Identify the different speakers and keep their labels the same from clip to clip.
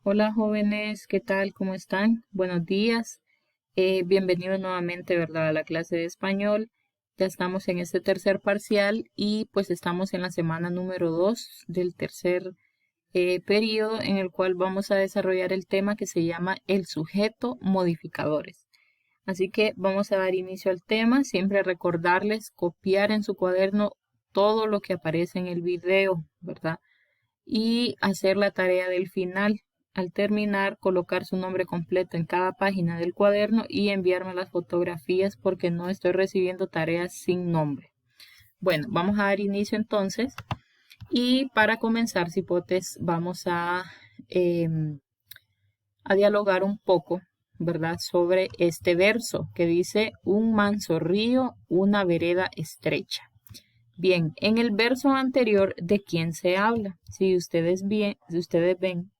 Speaker 1: Hola jóvenes, ¿qué tal? ¿Cómo están? Buenos días. Bienvenidos nuevamente, ¿verdad? A la clase de español. Ya estamos en este tercer parcial y pues estamos en la semana número 2 del tercer periodo en el cual vamos a desarrollar el tema que se llama el sujeto modificadores. Así que vamos a dar inicio al tema, siempre recordarles copiar en su cuaderno todo lo que aparece en el video, ¿verdad? Y hacer la tarea del final. Al terminar, colocar su nombre completo en cada página del cuaderno y enviarme las fotografías porque no estoy recibiendo tareas sin nombre. Bueno, vamos a dar inicio entonces. Y para comenzar, cipotes, vamos a dialogar un poco, ¿verdad? Sobre este verso que dice, un manso río, una vereda estrecha. Bien, en el verso anterior, ¿de quién se habla? Si ustedes ven,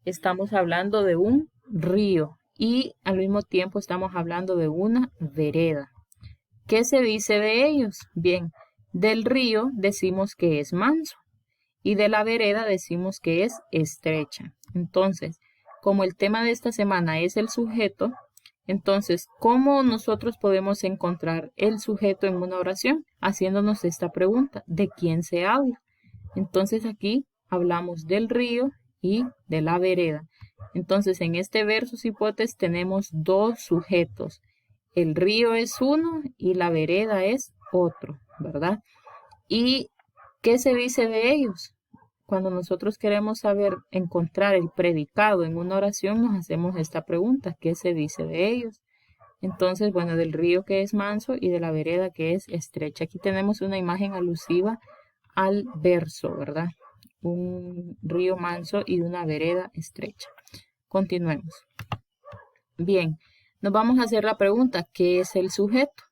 Speaker 1: estamos hablando de un río y al mismo tiempo estamos hablando de una vereda. ¿Qué se dice de ellos? Bien, del río decimos que es manso y de la vereda decimos que es estrecha. Entonces, como el tema de esta semana es el sujeto, entonces, ¿cómo nosotros podemos encontrar el sujeto en una oración? Haciéndonos esta pregunta, ¿de quién se habla? Entonces aquí hablamos del río y de la vereda. Entonces, en este verso cipotes tenemos dos sujetos. El río es uno y la vereda es otro, ¿verdad? ¿Y qué se dice de ellos? Cuando nosotros queremos saber encontrar el predicado en una oración, nos hacemos esta pregunta, ¿qué se dice de ellos? Entonces, bueno, del río que es manso y de la vereda que es estrecha. Aquí tenemos una imagen alusiva al verso, ¿verdad? Un río manso y una vereda estrecha. Continuemos. Bien, nos vamos a hacer la pregunta, ¿qué es el sujeto?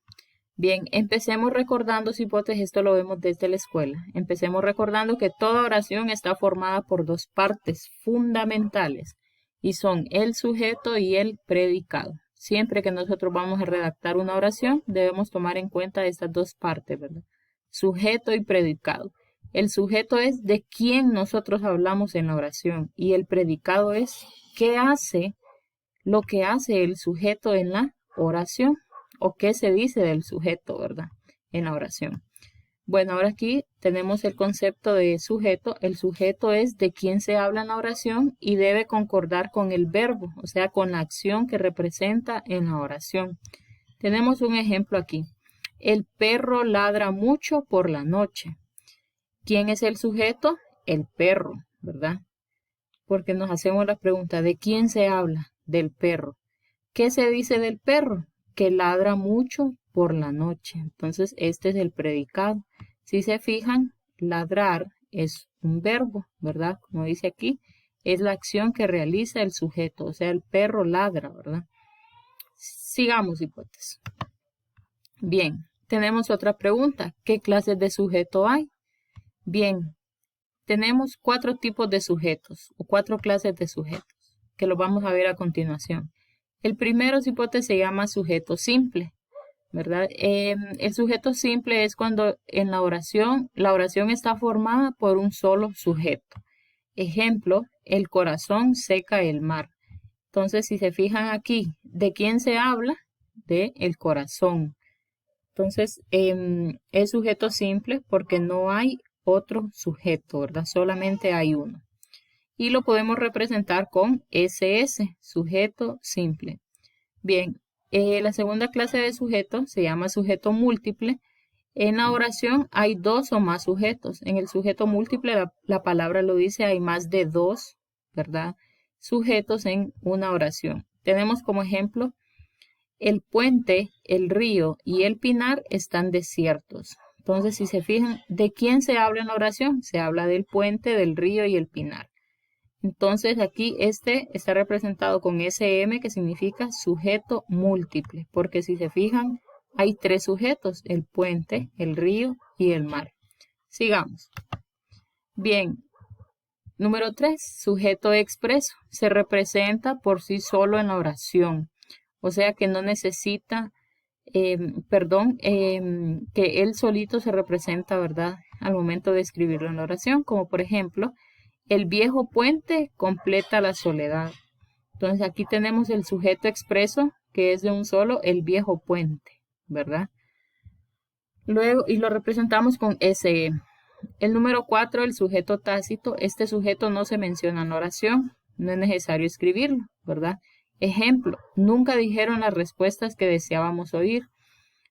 Speaker 1: Bien, empecemos recordando, cipotes, esto lo vemos desde la escuela. Empecemos recordando que toda oración está formada por dos partes fundamentales y son el sujeto y el predicado. Siempre que nosotros vamos a redactar una oración, debemos tomar en cuenta estas dos partes, ¿verdad? Sujeto y predicado. El sujeto es de quién nosotros hablamos en la oración y el predicado es qué hace lo que hace el sujeto en la oración o qué se dice del sujeto, ¿verdad? En la oración. Bueno, ahora aquí tenemos el concepto de sujeto. El sujeto es de quién se habla en la oración y debe concordar con el verbo, o sea, con la acción que representa en la oración. Tenemos un ejemplo aquí. El perro ladra mucho por la noche. ¿Quién es el sujeto? El perro, ¿verdad? Porque nos hacemos la pregunta, ¿de quién se habla? Del perro. ¿Qué se dice del perro? Que ladra mucho por la noche. Entonces, este es el predicado. Si se fijan, ladrar es un verbo, ¿verdad? Como dice aquí, es la acción que realiza el sujeto, o sea, el perro ladra, ¿verdad? Sigamos, hipótesis. Bien, tenemos otra pregunta. ¿Qué clases de sujeto hay? Bien, tenemos cuatro tipos de sujetos o cuatro clases de sujetos que lo vamos a ver a continuación. El primero, hipótesis, se llama sujeto simple, ¿verdad? El sujeto simple es cuando en la oración está formada por un solo sujeto. Ejemplo, el corazón seca el mar. Entonces, si se fijan aquí, ¿de quién se habla? De el corazón. Entonces, es sujeto simple porque no hay otro sujeto, ¿verdad? Solamente hay uno. Y lo podemos representar con SS, sujeto simple. Bien, la segunda clase de sujeto se llama sujeto múltiple. En la oración hay dos o más sujetos. En el sujeto múltiple la palabra lo dice, hay más de dos, ¿verdad? Sujetos en una oración. Tenemos como ejemplo, el puente, el río y el pinar están desiertos. Entonces, si se fijan, ¿de quién se habla en la oración? Se habla del puente, del río y el pinar. Entonces aquí este está representado con SM que significa sujeto múltiple, porque si se fijan hay tres sujetos, el puente, el río y el mar. Sigamos. Bien, número 3, sujeto expreso. Se representa por sí solo en la oración, o sea que no necesita, que él solito se representa, ¿verdad? Al momento de escribirlo en la oración, como por ejemplo, El viejo puente completa la soledad. Entonces aquí tenemos el sujeto expreso, que es de un solo, el viejo puente, ¿verdad? Luego, y lo representamos con SE. El número 4, el sujeto tácito. Este sujeto no se menciona en la oración. No es necesario escribirlo, ¿verdad? Ejemplo, nunca dijeron las respuestas que deseábamos oír.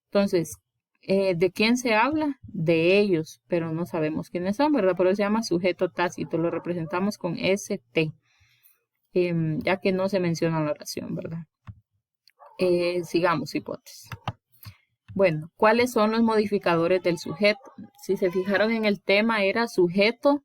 Speaker 1: Entonces, ¿de quién se habla? De ellos, pero no sabemos quiénes son, ¿verdad? Por eso se llama sujeto tácito. Lo representamos con ST, ya que no se menciona en la oración, ¿verdad? Sigamos, hipótesis. Bueno, ¿cuáles son los modificadores del sujeto? Si se fijaron en el tema, era sujeto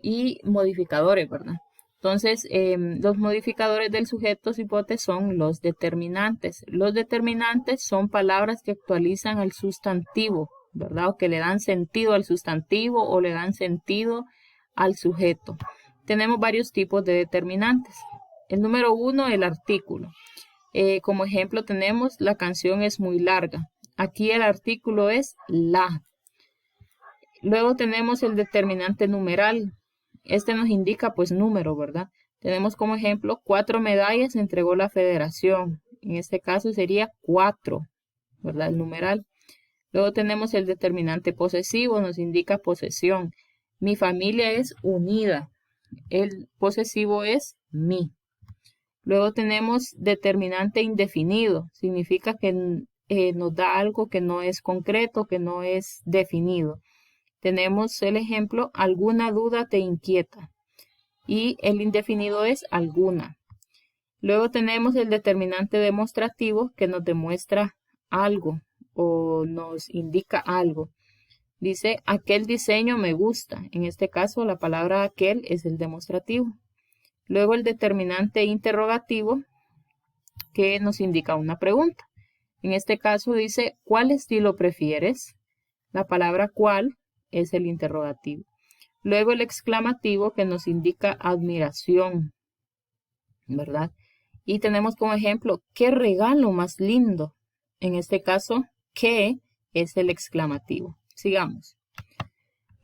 Speaker 1: y modificadores, ¿verdad? Entonces, los modificadores del sujeto cipote son los determinantes. Los determinantes son palabras que actualizan el sustantivo, ¿verdad? O que le dan sentido al sustantivo o le dan sentido al sujeto. Tenemos varios tipos de determinantes. El número 1, el artículo. Como ejemplo tenemos la canción es muy larga. Aquí el artículo es la. Luego tenemos el determinante numeral. Este nos indica pues número, ¿verdad? Tenemos como ejemplo 4 medallas entregó la federación. En este caso sería 4, ¿verdad? El numeral. Luego tenemos el determinante posesivo, nos indica posesión. Mi familia es unida. El posesivo es mi. Luego tenemos determinante indefinido. Significa que nos da algo que no es concreto, que no es definido. Tenemos el ejemplo, alguna duda te inquieta. Y el indefinido es alguna. Luego tenemos el determinante demostrativo que nos demuestra algo o nos indica algo. Dice, aquel diseño me gusta. En este caso, la palabra aquel es el demostrativo. Luego el determinante interrogativo que nos indica una pregunta. En este caso dice, ¿cuál estilo prefieres? La palabra cuál es el interrogativo. Luego el exclamativo que nos indica admiración, ¿verdad? Y tenemos como ejemplo, ¿qué regalo más lindo? En este caso, ¿qué es el exclamativo? Sigamos.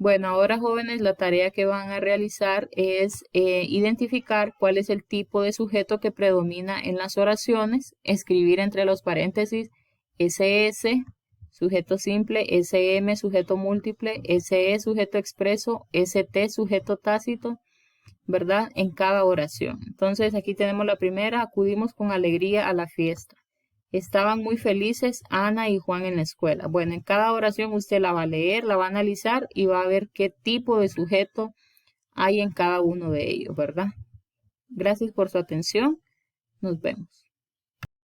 Speaker 1: Bueno, ahora jóvenes, la tarea que van a realizar es identificar cuál es el tipo de sujeto que predomina en las oraciones, escribir entre los paréntesis SS, sujeto simple, SM, sujeto múltiple, SE, sujeto expreso, ST, sujeto tácito, ¿verdad? En cada oración. Entonces, aquí tenemos la primera, acudimos con alegría a la fiesta. Estaban muy felices Ana y Juan en la escuela. Bueno, en cada oración usted la va a leer, la va a analizar y va a ver qué tipo de sujeto hay en cada uno de ellos, ¿verdad? Gracias por su atención. Nos vemos.